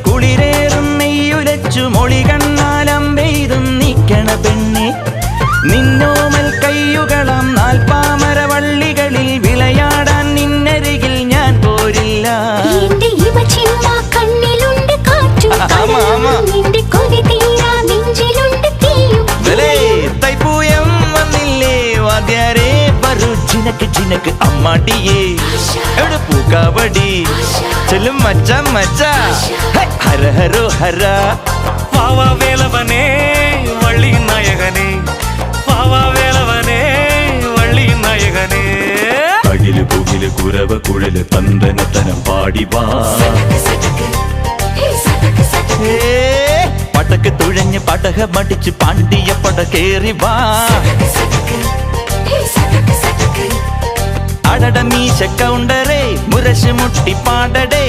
കുളിരേറും നെയ്യുലച്ചു മൊഴി കണ്ണാലം പെയ്തും നീക്കണ പെണ്ണെ നിന്നോമൽ കയ്യുകളാം നാൽപ്പാമരവള്ളികളിൽ വിളയാടാൻ നിന്നരികിൽ ഞാൻ പോരില്ല. തൈപ്പൂയം വന്നില്ലേ വാദ്യാരേ പറു ചിനക്ക് ചിനക്ക് അമ്മാട്ടിയേ എവിടെ പൂക്കാവടി ചെല്ലും മച്ച മച്ച ഹര ഹരോ ഹര. വാവാ വേലവനേ വള്ളി നായകനേ, വാവാ വേലവനേ വള്ളി നായകനേ. അകില് പുകില് കുരവ കുഴല് തന്തനത്തനം പാടി വാ. പടക്ക് തുഴഞ്ഞ് പടക മടിച്ച് പാണ്ടിയ പട കേറി വാ. അടട മീശ കൗണ്ടറേ മുരശ് മുട്ടി പാടടേ